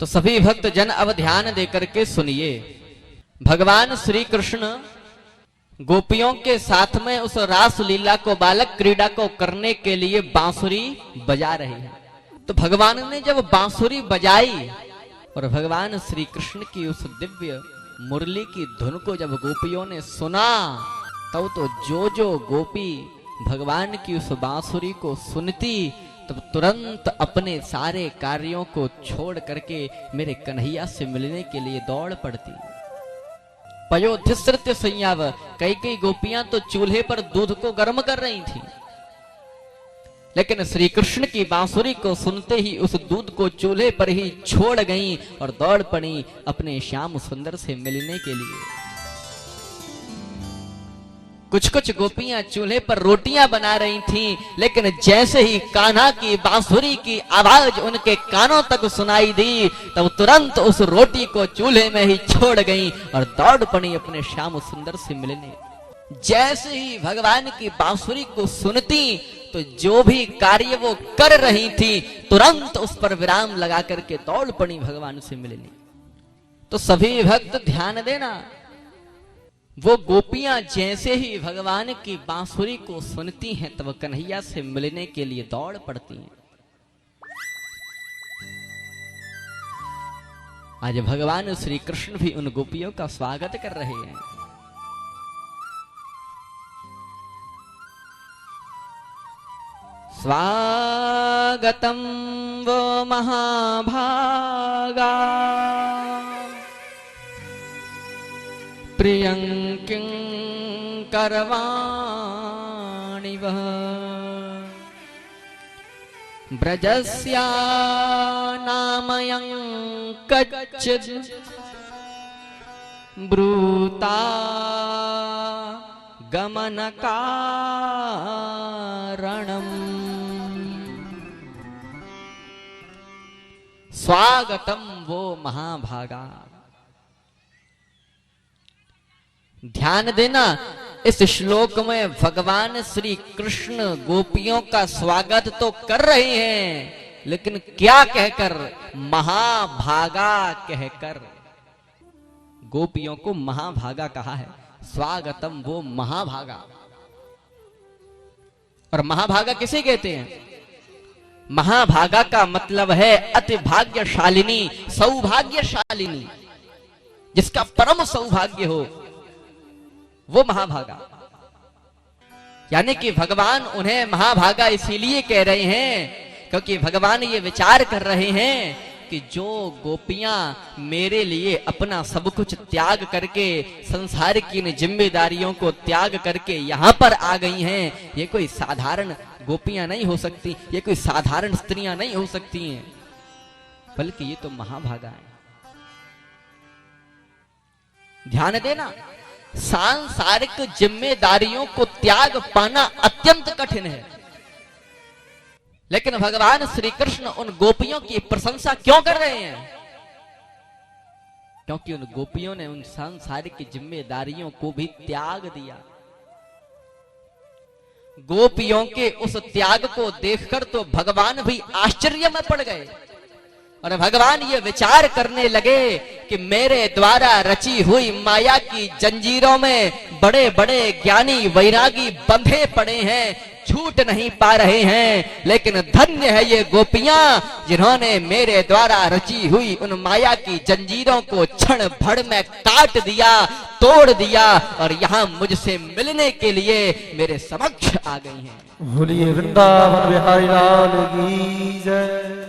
तो सभी भक्त जन अब ध्यान देकर के सुनिए। भगवान श्री कृष्ण गोपियों के साथ में उस रास लीला को, बालक क्रीड़ा को करने के लिए बांसुरी बजा रहे हैं। तो भगवान ने जब बांसुरी बजाई और भगवान श्री कृष्ण की उस दिव्य मुरली की धुन को जब गोपियों ने सुना, तब तो जो गोपी भगवान की उस बांसुरी को सुनती, तब तुरंत अपने सारे कार्यों को छोड़ करके मेरे कन्हैया से मिलने के लिए दौड़ पड़ती। पयोधिसृत्य संयाव, कई गोपियां तो चूल्हे पर दूध को गर्म कर रही थी, लेकिन श्री कृष्ण की बांसुरी को सुनते ही उस दूध को चूल्हे पर ही छोड़ गईं और दौड़ पड़ी अपने श्याम सुंदर से मिलने के लिए। कुछ गोपियां चूल्हे पर रोटियां बना रही थीं, लेकिन जैसे ही कान्हा की बांसुरी की आवाज उनके कानों तक सुनाई दी, तब तुरंत उस रोटी को चूल्हे में ही छोड़ गईं और दौड़ पड़ी अपने श्याम सुंदर से मिलने। जैसे ही भगवान की बांसुरी को सुनती, तो जो भी कार्य वो कर रही थी, तुरंत उस पर विराम लगा करके दौड़ पड़ी भगवान से मिलने। तो सभी भक्त ध्यान देना, वो गोपियां जैसे ही भगवान की बांसुरी को सुनती हैं, तब कन्हैया से मिलने के लिए दौड़ पड़ती हैं। आज भगवान श्री कृष्ण भी उन गोपियों का स्वागत कर रहे हैं। स्वागतम वो महाभागा प्रियं किं करवाणि वः ब्रजस्या नामयं कच्चिद् ब्रूता गमनकारणम्। स्वागतम वो महाभागा। ध्यान देना, इस श्लोक में भगवान श्री कृष्ण गोपियों का स्वागत तो कर रहे हैं, लेकिन क्या कहकर? महाभागा कहकर गोपियों को महाभागा कहा है। स्वागतम वो महाभागा। और महाभागा किसे कहते हैं? महाभागा का मतलब है अति भाग्यशालिनी, सौभाग्यशालिनी, जिसका परम सौभाग्य हो, वो महाभागा। यानी कि भगवान उन्हें महाभागा इसीलिए कह रहे हैं क्योंकि भगवान ये विचार कर रहे हैं कि जो गोपियां मेरे लिए अपना सब कुछ त्याग करके, संसार की इन जिम्मेदारियों को त्याग करके यहां पर आ गई हैं, ये कोई साधारण गोपियां नहीं हो सकती, ये कोई साधारण स्त्रियां नहीं हो सकती हैं, बल्कि ये तो महाभागा है। ध्यान देना, सांसारिक जिम्मेदारियों को त्याग पाना अत्यंत कठिन है, लेकिन भगवान श्री कृष्ण उन गोपियों की प्रशंसा क्यों कर रहे हैं? क्योंकि उन गोपियों ने उन सांसारिक जिम्मेदारियों को भी त्याग दिया। गोपियों के उस त्याग को देखकर तो भगवान भी आश्चर्य में पड़ गए और भगवान ये विचार करने लगे कि मेरे द्वारा रची हुई माया की जंजीरों में बड़े बड़े ज्ञानी वैरागी बंधे पड़े हैं, छूट नहीं पा रहे हैं, लेकिन धन्य है ये गोपियां जिन्होंने मेरे द्वारा रची हुई उन माया की जंजीरों को क्षण भर में काट दिया, तोड़ दिया और यहाँ मुझसे मिलने के लिए मेरे समक्ष आ गई हैं। बोलिए वृंदावन बिहारी लाल की जय।